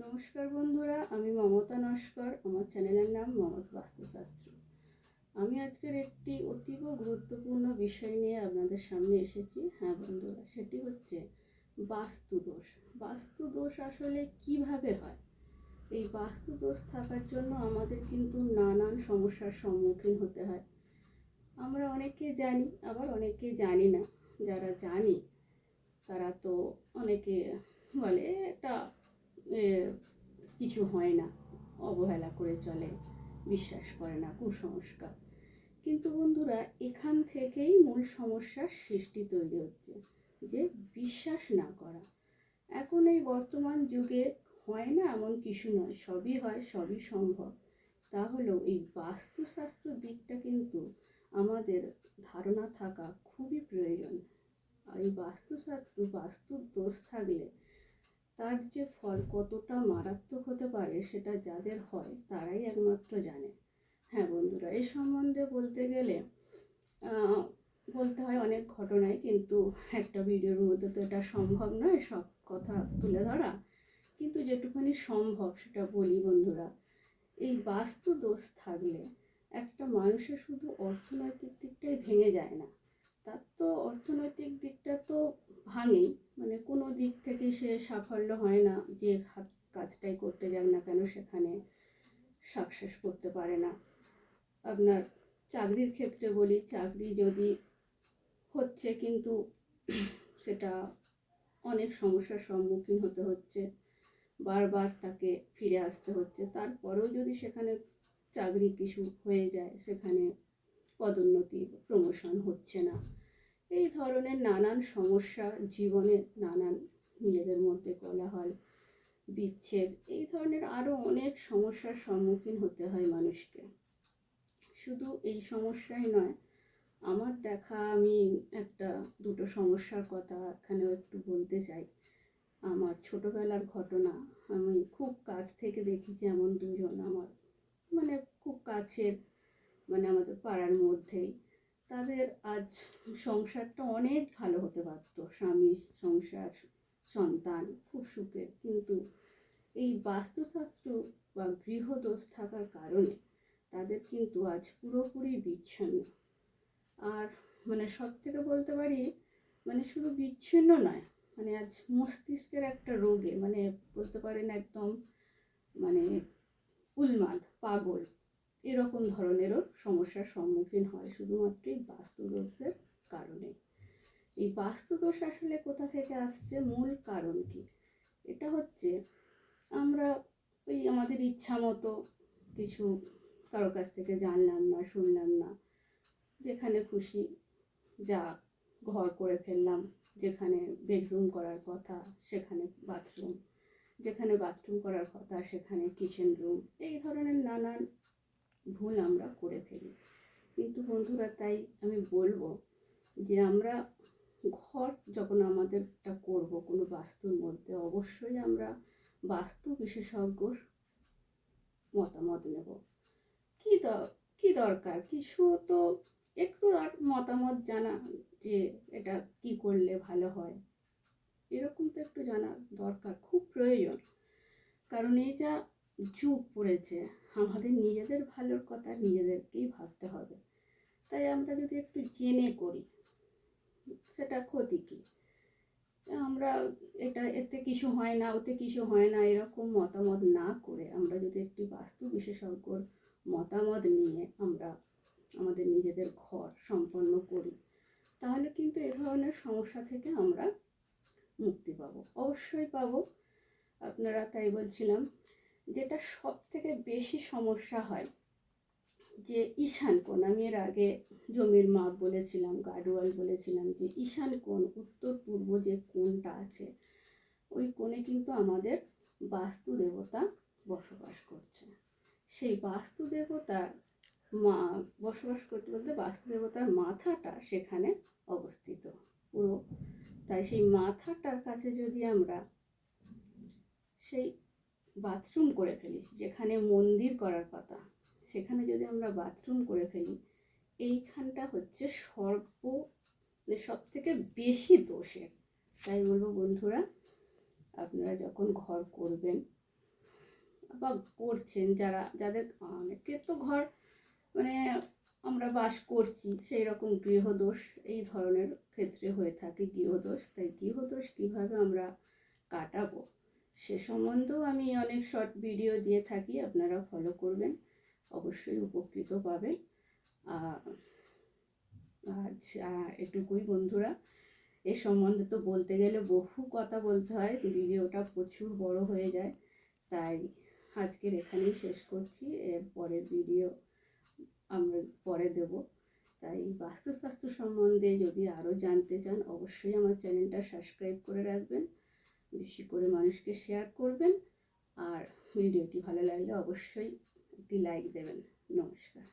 নমস্কার বন্ধুরা, আমি মমতা নস্কর। আমার চ্যানেলের নাম মমস বাস্তুশাস্ত্র। আমি আজকের একটি অতীব গুরুত্বপূর্ণ বিষয় নিয়ে আপনাদের সামনে এসেছি। হ্যাঁ বন্ধুরা, সেটি হচ্ছে বাস্তুদোষ। বাস্তুদোষ আসলে কিভাবে হয়? এই বাস্তুদোষ থাকার জন্য আমাদের কিন্তু নানান সমস্যার সম্মুখীন হতে হয়। আমরা অনেকে জানি, আবার অনেকে জানি না। যারা জানি তারা তো অনেকে বলে এটা কিছু হয় না, অবহেলা করে চলে, বিশ্বাস করে না, কুসংস্কার। কিন্তু বন্ধুরা, এখান থেকেই মূল সমস্যার সৃষ্টি তৈরি হচ্ছে, যে বিশ্বাস না করা। এখন এই বর্তমান যুগে হয় না এমন কিছু নয়, সবই হয়, সবই সম্ভব। তাহলেও এই বাস্তুশাস্ত্র দিকটা কিন্তু আমাদের ধারণা থাকা খুবই প্রয়োজন। এই বাস্তুশাস্ত্র, বাস্তুর দোষ থাকলে তার যে ফল কতটা মারাত্মক হতে পারে সেটা যাদের হয় তারাই একমাত্র জানে। হ্যাঁ বন্ধুরা, এই সম্বন্ধে বলতে গেলে বলতে হয় অনেক ঘটনায়, কিন্তু একটা ভিডিওর মধ্যে তো এটা সম্ভব নয় সব কথা তুলে ধরা। কিন্তু যেটুখানি সম্ভব সেটা বলি বন্ধুরা। এই বাস্তু দোষ থাকলে একটা মানুষের শুধু অর্থনৈতিক দিকটাই ভেঙে যায় না, তার তো অর্থনৈতিক দিকটা তো ভাঙেই, মানে কোনো দিক থেকে সে সাফল্য হয় না। যে কাজটাই করতে যাক না কেন সেখানে সাকসেস করতে পারে না। আপনার চাকরির ক্ষেত্রে বলি, চাকরি যদি হচ্ছে কিন্তু সেটা অনেক সমস্যার সম্মুখীন হতে হচ্ছে, বারবার তাকে ফিরে আসতে হচ্ছে। তারপরেও যদি সেখানে চাকরি কিছু হয়ে যায়, সেখানে পদোন্নতি, প্রমোশন হচ্ছে না, এই ধরনের নানান সমস্যা, জীবনে নানান নিজেদের মধ্যে কোলাহল, বিচ্ছেদ, এই ধরনের আরও অনেক সমস্যার সম্মুখীন হতে হয় মানুষকে। শুধু এই সমস্যাই নয়, আমার দেখা, আমি দুটো সমস্যার কথা এখানেও একটু বলতে চাই। আমার ছোটোবেলার ঘটনা। আমি খুব কাছ থেকে দেখেছি এমন দুজন, আমার মানে খুব কাছের, মানে আমাদের পাড়ার মধ্যেই। তাদের আজ সংসারটা অনেক ভালো হতে পারত, স্বামী, সংসার, সন্তান খুব সুখের, কিন্তু এই বাস্তুশাস্ত্র বা গৃহদোষ থাকার কারণে তাদের কিন্তু আজ পুরোপুরি বিচ্ছিন্ন। আর মানে সব থেকে বলতে পারি, মানে শুধু বিচ্ছিন্ন নয়, মানে আজ মস্তিষ্কের একটা রোগে, মানে বলতে পারেন একদম মানে উন্মাদ, পাগল, এরকম ধরনেরও সমস্যার সম্মুখীন হয় শুধুমাত্র এই বাস্তুদোষের কারণে। এই বাস্তুদোষ আসলে কোথা থেকে আসছে, মূল কারণ কি? এটা হচ্ছে আমরা ওই আমাদের ইচ্ছা মতো কিছু কারোর কাছ থেকে জানলাম না, শুনলাম না, যেখানে খুশি যা ঘর করে ফেললাম। যেখানে বেডরুম করার কথা সেখানে বাথরুম, যেখানে বাথরুম করার কথা সেখানে কিচেন রুম, এই ধরনের নানান ভুল আমরা করে ফেলি। কিন্তু বন্ধুরা, তাই আমি বলবো যে আমরা ঘর যখন আমাদেরটা করব কোনো বাস্তুর মধ্যে, অবশ্যই আমরা বাস্তু বিশেষজ্ঞর মতামত নেব। কী কী দরকার, কিছু তো একটু আর মতামত জানা, যে এটা কি করলে ভালো হয়, এরকম তো একটু জানা দরকার, খুব প্রয়োজন। কারণ এই যা যুগ পড়েছে, আমাদের নিজেদের ভালোর কথা নিজেদেরকেই ভাবতে হবে। তাই আমরা যদি একটু জেনে করি, সেটা ক্ষতি কী? আমরা এতে কিছু হয় না, ওতে কিছু হয় না, এরকম মতামত না করে আমরা যদি একটি বাস্তু বিশেষজ্ঞর মতামত নিয়ে আমরা আমাদের নিজেদের ঘর সম্পন্ন করি, তাহলে কিন্তু এ ধরনের সমস্যা থেকে আমরা মুক্তি পাবো, অবশ্যই পাবো। আপনারা, তাই বলছিলাম, যেটা সব থেকে বেশি সমস্যা হয়, যে ঈশান কোণ, আমি এর আগে জমির মাপ বলেছিলাম, গার্ডওয়াল বলেছিলাম, যে ঈশান কোণ, উত্তর পূর্ব যে কোণটা আছে, ওই কোণে কিন্তু আমাদের বাস্তু দেবতা বসবাস করছে। সেই বাস্তু দেবতার বসবাস করতে বলতে বাস্তু দেবতার মাথাটা সেখানে অবস্থিত পুরো। তাই সেই মাথাটার কাছে যদি আমরা সেই বাথরুম করে ফেলি, যেখানে মন্দির করার কথা সেখানে যদি আমরা বাথরুম করে ফেলি, এইখানটা হচ্ছে সব থেকে বেশি দোষের। তাই বলবো বন্ধুরা, আপনারা যখন ঘর করবেন বা করছেন, যাদের অনেকের তো ঘর মানে আমরা বাস করছি, সেই রকম গৃহদোষ এই ধরনের ক্ষেত্রে হয়ে থাকে গৃহদোষ। তাই গৃহদোষ কীভাবে আমরা কাটাবো সে সম্বন্ধেও আমি অনেক শর্ট ভিডিও দিয়ে থাকি, আপনারা ফলো করবেন, অবশ্যই উপকৃত পাবেন। আজ এটুকুই বন্ধুরা। এ সম্বন্ধে তো বলতে গেলে বহু কথা বলতে হয়, ভিডিওটা প্রচুর বড় হয়ে যায়, তাই আজকের এখানেই শেষ করছি। এর পরের ভিডিও আমরা পরে দেব। তাই বাস্তুশাস্ত্র সম্বন্ধে যদি আরও জানতে চান অবশ্যই আমার চ্যানেলটা সাবস্ক্রাইব করে রাখবেন, বেশি করে মানুষকে শেয়ার করবেন, আর ভিডিওটি ভালো লাগলে অবশ্যই একটি লাইক দেবেন। নমস্কার।